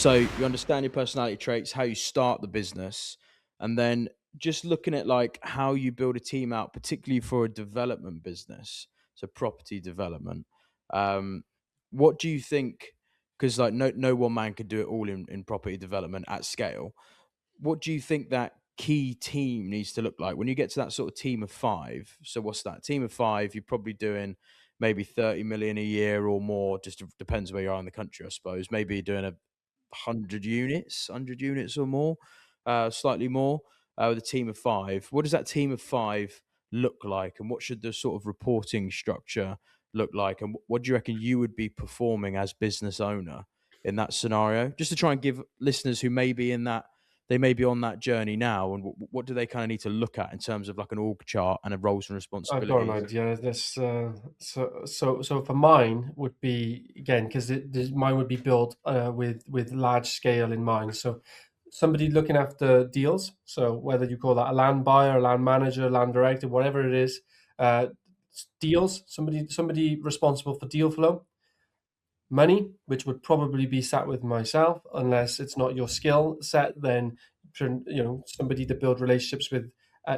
So you understand your personality traits, how you start the business, and then just looking at like how you build a team out, particularly for a development business, so property development. Um, what do you think? Because like no one man could do it all in property development at scale. What do you think that key team needs to look like when you get to that sort of team of five? So what's that team of five? You're probably doing maybe 30 million a year or more. Just depends where you are in the country, I suppose. Maybe you're doing 100 units or more, slightly more, with a team of five. What does that team of five look like, and what should the sort of reporting structure look like, and what do you reckon you would be performing as business owner in that scenario? Just to try and give listeners who may be in that they may be on that journey now, and what do they kind of need to look at in terms of like an org chart and a roles and I've got an responsibilities? idea. So for mine would be again because mine would be built with large scale in mind. So somebody looking after deals. So whether you call that a land buyer, a land manager, land director, whatever it is, uh, deals. Somebody responsible for deal flow. Money, which would probably be sat with myself, unless it's not your skill set, then somebody to build relationships with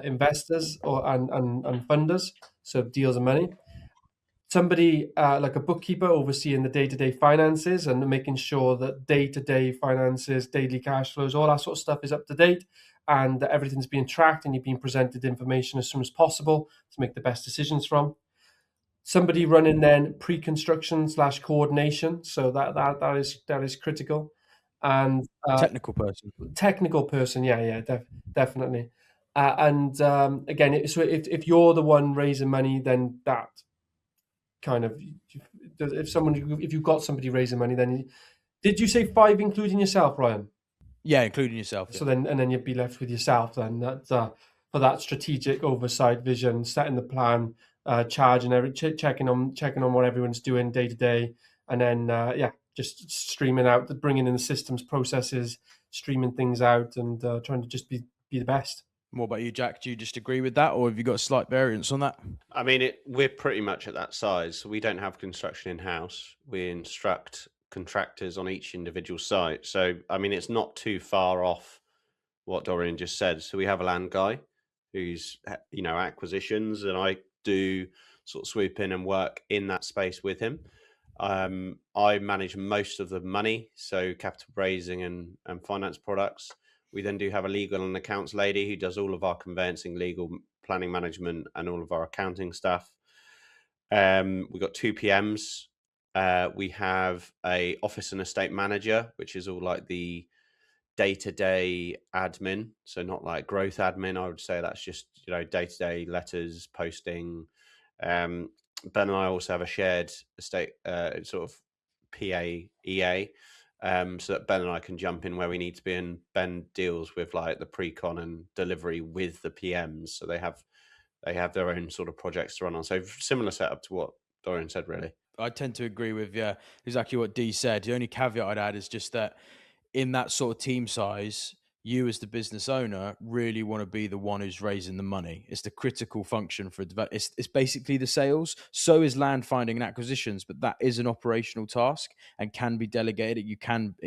investors and funders, so deals and money. Somebody like a bookkeeper overseeing the day-to-day finances and making sure that day-to-day finances, daily cash flows, all that sort of stuff is up to date and that everything's being tracked and you're being presented information as soon as possible to make the best decisions from. Somebody running then pre-construction slash coordination, so that is critical, and Technical person. technical person, definitely, and again, so if you're the one raising money, then that kind of if you've got somebody raising money, then did you say five including yourself, Ryan? Yeah, including yourself. Yeah. So then you'd be left with yourself then that for that strategic oversight, vision, setting the plan, charging checking on what everyone's doing day to day, and then just streaming out, bringing in the systems, processes, streaming things out, and trying to just be the best. What about you, Jack? Do you just agree with that, or have you got a slight variance on that? I mean, we're pretty much at that size. So we don't have construction in house. We instruct contractors on each individual site. So I mean, it's not too far off what Dorian just said. So we have a land guy who's acquisitions, and I do sort of swoop in and work in that space with him. I manage most of the money, so capital raising and finance products. We then do have a legal and accounts lady who does all of our conveyancing, legal, planning management, and all of our accounting stuff. We've got two PMs. We have a office and estate manager, which is all like the day-to-day admin, so not like growth admin. I would say that's just day-to-day letters, posting. Ben and I also have a shared estate sort of PA EA, so that Ben and I can jump in where we need to be, and Ben deals with like the pre-con and delivery with the PMs, so they have their own sort of projects to run on. So similar setup to what Dorian said, really. I tend to agree with exactly what D said. The only caveat I'd add is just that in that sort of team size, you as the business owner really want to be the one who's raising the money. It's the critical function for it's basically the sales. So is land finding and acquisitions, but that is an operational task and can be delegated. It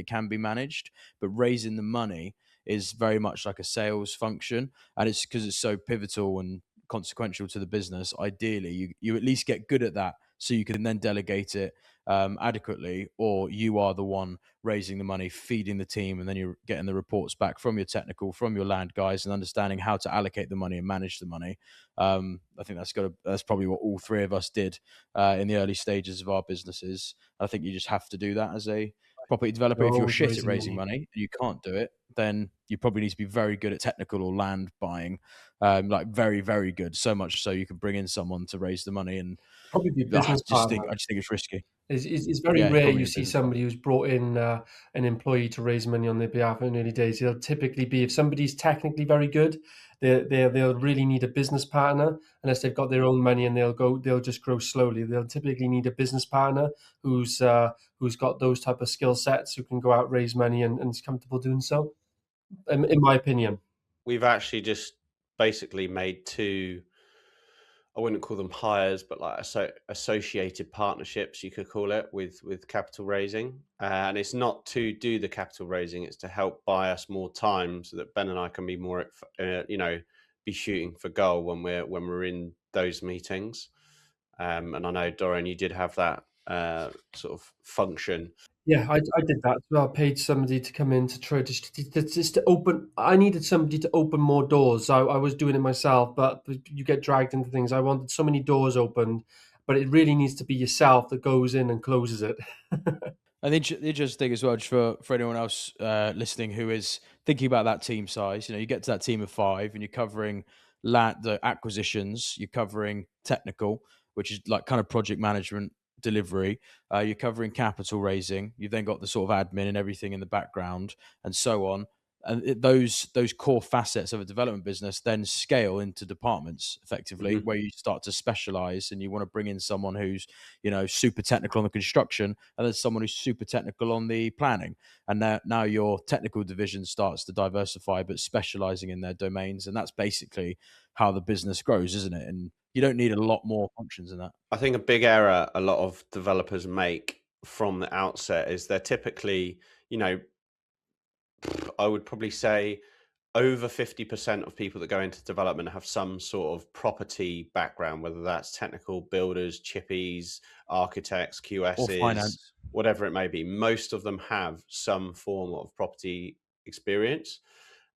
can be managed, but raising the money is very much like a sales function, and it's because it's so pivotal and consequential to the business. Ideally, you at least get good at that, so you can then delegate it adequately, or you are the one raising the money, feeding the team, and then you're getting the reports back from your technical, from your land guys, and understanding how to allocate the money and manage the money. I think that's probably what all three of us did in the early stages of our businesses. I think you just have to do that as a property developer. You're If you're always shit at raising raising money. money and you can't do it, then you probably need to be very good at technical or land buying, like very, very good. So much so you can bring in someone to raise the money, and Probably be a business partner. I just think it's risky. It's very Yeah, rare probably you a see business somebody who's brought in an employee to raise money on their behalf in early days. They'll typically be, if somebody's technically very good, they'll really need a business partner unless they've got their own money and they'll just grow slowly. They'll typically need a business partner who's got those type of skill sets, who can go out, raise money, and is comfortable doing so. In my opinion. We've actually just basically made two I wouldn't call them hires, but like associated partnerships, you could call it, with capital raising. And it's not to do the capital raising; it's to help buy us more time so that Ben and I can be more, be shooting for goal when we're in those meetings. And I know, Dorian, you did have that sort of function. Yeah, I did that as well. I paid somebody to come in to try just to open. I needed somebody to open more doors. I was doing it myself, but you get dragged into things. I wanted so many doors opened, but it really needs to be yourself that goes in and closes it. And the interesting thing as well, just for anyone else listening who is thinking about that team size, you get to that team of five, and you're covering the acquisitions, you're covering technical, which is like kind of project management, delivery. You're covering capital raising. You've then got the sort of admin and everything in the background, and so on. And those core facets of a development business then scale into departments effectively, Mhm. where you start to specialize, and you want to bring in someone who's super technical on the construction, and there's someone who's super technical on the planning. And now your technical division starts to diversify, but specializing in their domains. And that's basically how the business grows, isn't it? And you don't need a lot more functions in that. I think a big error a lot of developers make from the outset is they're typically, I would probably say over 50% of people that go into development have some sort of property background, whether that's technical builders, chippies, architects, Or QSs, finance. whatever it may be. Most of them have some form of property experience.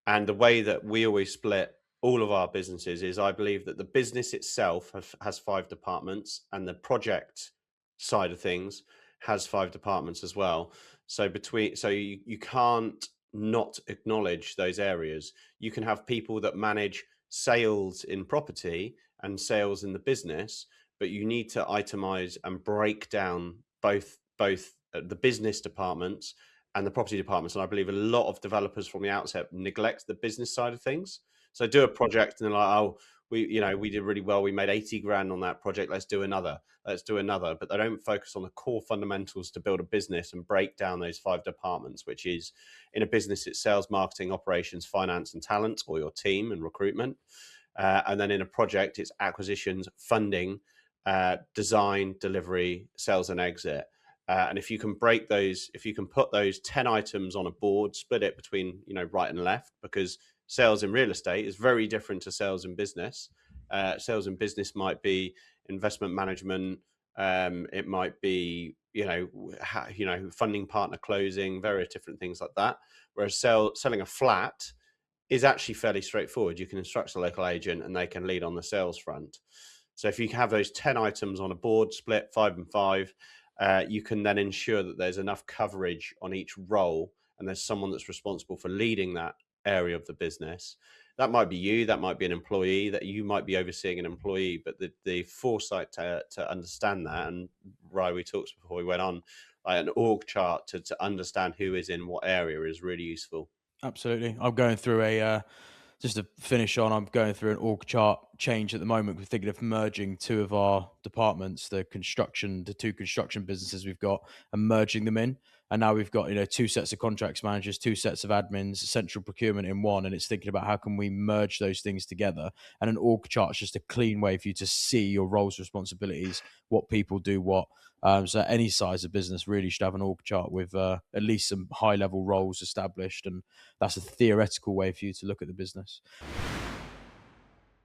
And the way that we always split all of our businesses is I believe that the business itself has five departments, and the project side of things has five departments as well. So you can't not acknowledge those areas. You can have people that manage sales in property and sales in the business, but you need to itemize and break down both the business departments and the property departments. And I believe a lot of developers from the outset neglect the business side of things. So do a project and they're like, oh, we did really well. We made 80 grand on that project. Let's do another. Let's do another. But they don't focus on the core fundamentals to build a business and break down those five departments, which is in a business, it's sales, marketing, operations, finance, and talent, or your team and recruitment. And then in a project, it's acquisitions, funding, design, delivery, sales, and exit. And if you can break those, if you can put those 10 items on a board, split it between, right and left, because sales in real estate is very different to sales in business. Sales in business might be investment management. It might be, funding partner closing, various different things like that. Whereas selling a flat is actually fairly straightforward. You can instruct a local agent and they can lead on the sales front. So if you have those 10 items on a board, split 5 and 5, you can then ensure that there's enough coverage on each role and there's someone that's responsible for leading that area of the business. That might be you, that might be an employee, that you might be overseeing an employee, but the foresight to understand that, and Rye, we talked before we went on, like an org chart to understand who is in what area is really useful. Absolutely. I'm going through just to finish on, I'm going through an org chart change at the moment. We're thinking of merging two of our departments, the two construction businesses we've got, and merging them in. And now we've got, two sets of contracts managers, two sets of admins, central procurement in one. And it's thinking about how can we merge those things together. And an org chart is just a clean way for you to see your roles, responsibilities, what people do what. So any size of business really should have an org chart with at least some high level roles established, and that's a theoretical way for you to look at the business.